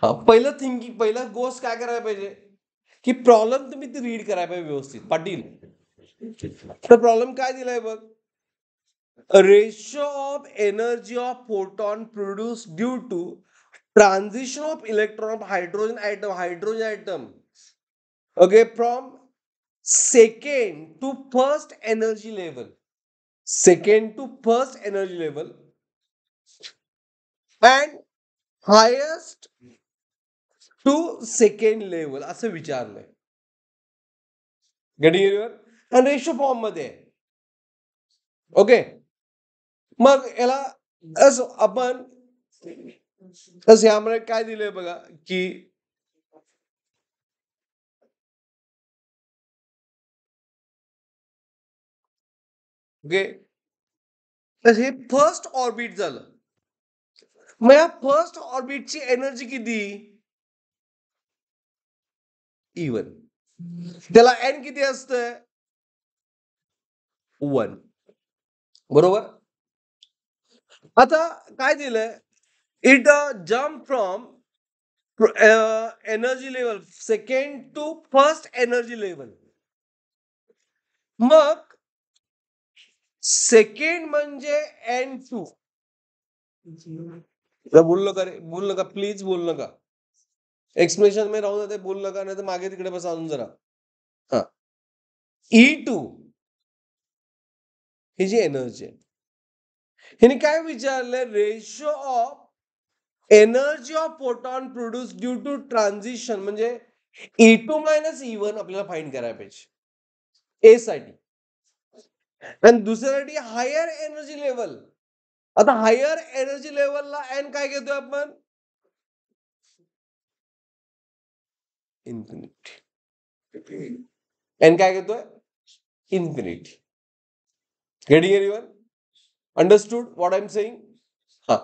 हा, पहिलं थिंकिंग, पहिला गोष्ट काय करायला पाहिजे की प्रॉब्लेम तुम्ही ती रीड करायला पाहिजे व्यवस्थित. पाटील, तर प्रॉब्लेम काय दिलाय बघ, ratio of energy of photon produce due to transition of electron of hydrogen atom okay from second to first energy level, second to first energy level and highest to second level असं विचारलंय. Getting your आणि ratio form मध्ये. Okay, मग याला आपण यामध्ये काय दिलंय बघा की ओके, हे फर्स्ट ऑर्बिट झालं. मग या फर्स्ट ऑर्बिटची एनर्जी किती, E1. त्याला एन किती असतंय, 1. बरोबर. आता काय दिलंय, it jump from energy level second to first energy level. मग सेकंड म्हणजे N2. बोल नका रे, बोल नका प्लीज, बोल नका. एक्सप्लेनेशन मध्ये राहून जाते, बोल नका, नाही तर मागे तिकडे बसा अजून जरा. हा, E2 ही जी एनर्जी आहे, हिने काय विचारलंय, ratio of energy of photon produce due to transition, म्हणजे E2 मायनस E1 आपल्याला फाइंड करायला पाहिजे ए साठी. आणि दुसऱ्यासाठी हायर एनर्जी लेवल. आता हायर एनर्जी लेवलला एन काय घेतोय आपण, इन्फिनिटी. एन काय घेतोय, infinity. Getting everyone, understood what I am saying. हा,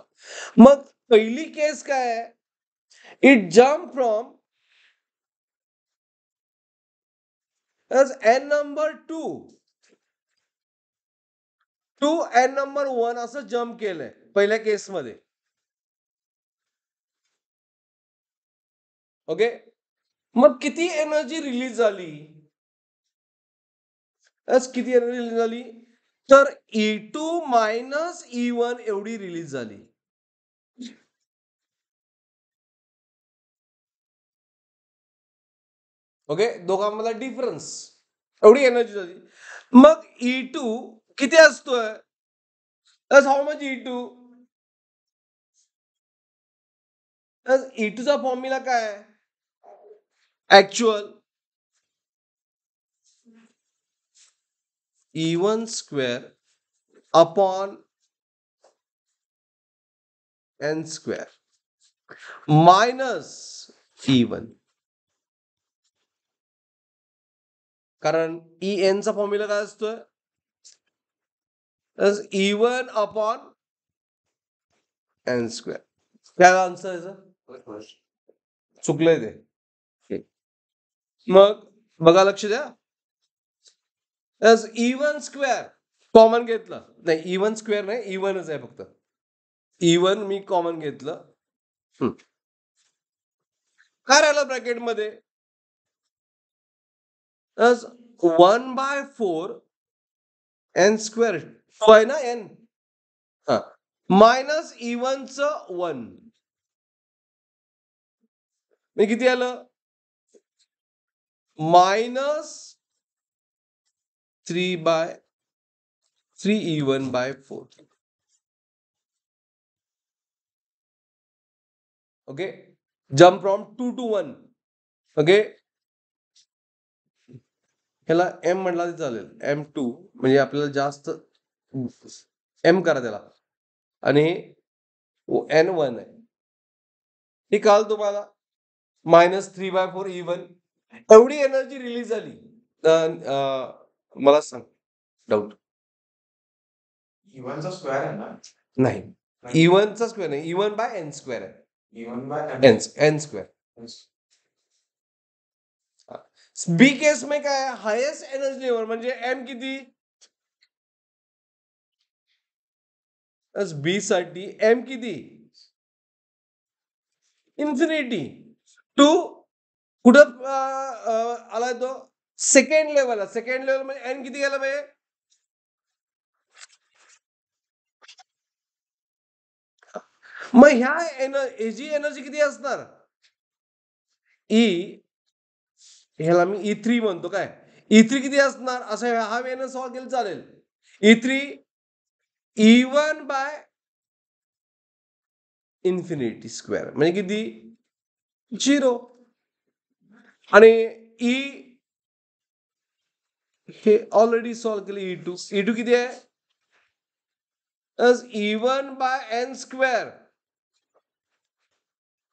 मग पहिली केस काय आहे, it jump from n number 2 to n number 1 असं जम्प केलंय पहिल्या केसमध्ये. ओके, मग किती एनर्जी रिलीज झाली, किती एनर्जी रिलीज झाली, तर E2 मायनस E1 एवढी रिलीज झाली. ओके, दोघांमधला डिफरन्स एवढी एनर्जी झाली. मग E2 किती असतोय, हाऊ मच E2, E2 चा फॉर्म्युला काय आहे, actual E1 square upon N square minus E1. कारण EN चा फॉर्म्युला काय असतोय, E1 अपॉन N स्क्वेअर. काय आन्सर आहे, चुकलंय ते. मग बघा, लक्ष द्या, E1 स्क्वेअर कॉमन घेतलं, नाही E1 स्क्वेअर नाही, E1च आहे फक्त. E1 मी कॉमन घेतलं, काय राहिलं ब्रॅकेटमध्ये, 1/4 N स्क्वेअर, तो आहे ना N, हा, मायनस E1 च 1, मी किती आलं, minus 3 E1/4. Okay, jump from 2 to 1. Okay, ह्याला M म्हटला तरी चालेल, M2 म्हणजे आपल्याला जास्त M करा त्याला, आणि N1 आहे. हे काल तुम्हाला मायनस 3/4 E1 एवढी एनर्जी रिलीज झाली. मला सांग डाऊट, E1 चा स्क्वेअर आहे ना, नाही E1 चा स्क्वेअर नाही, E1/N स्क्वेअर आहे, N स्क्वेअर. बी केस में काय, हायेस्ट एनर्जी लेवल म्हणजे एम किती, बी साठी एम किती, इन्फिनिटी टू कुठं आलाय तो सेकंड लेवल. सेकंड लेवल म्हणजे एन किती गेला पाहिजे? मग ह्याची एनर्जी किती असणार? ह्याला मी E3 म्हणतो. काय E3 किती असणार असं हा वेळेनं सॉल्व केलं चालेल. E3 E1 by infinity square म्हणजे किती? 0. आणि ई हे ऑलरेडी सॉल्व केलं. E2 किती आहे? E1 bye N square.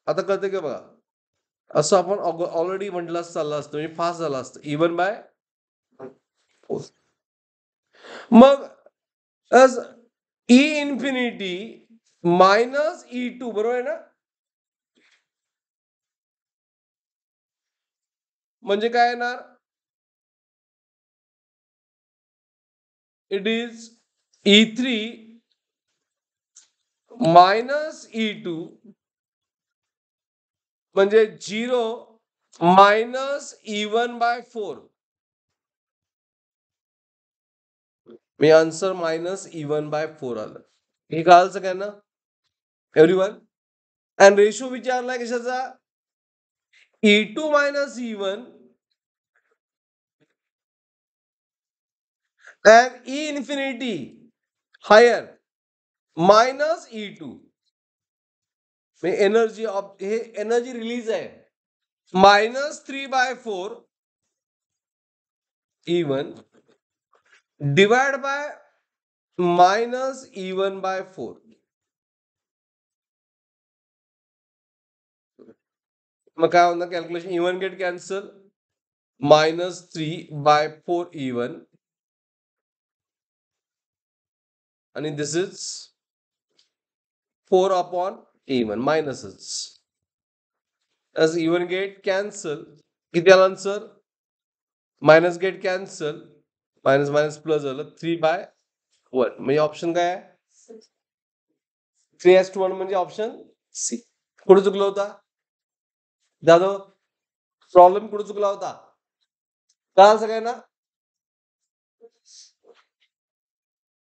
आता कळतं का बघा, असं आपण ऑलरेडी म्हटलं चाललं असतं म्हणजे फास्ट झालं असतं. E1 बाय मग E इन्फिनिटी मायनस E2 बरोबर आहे ना? म्हणजे काय येणार? It is E3 minus E2 म्हणजे 0 मायनस E1 बाय 4. मी आन्सर मायनस E1 बाय 4 आलं. हे कळालं सगळ्यांना? एव्हरीवन. अँड रेशो विचारलाय कशाचा? E2 minus E1 and E infinity higher minus E2. Energy of हे एनर्जी रिलीज आहे -3/4 E1 डिवाइड बाय -E1/4. मग काय होणार calculation? E1 get cancel -3/4 E1 आणि दिस इज 4 अपॉन E1 मायनसच. as E1 गेट कॅन्सल किती आला answer? Minus get cancel minus minus plus झालं 3/1 म्हणजे ऑप्शन काय आहे? 3:1 म्हणजे ऑप्शन सी. कुठे चुकला होता जाधव? प्रॉब्लेम कुठे चुकला होता? कळालं सगळ्यांना?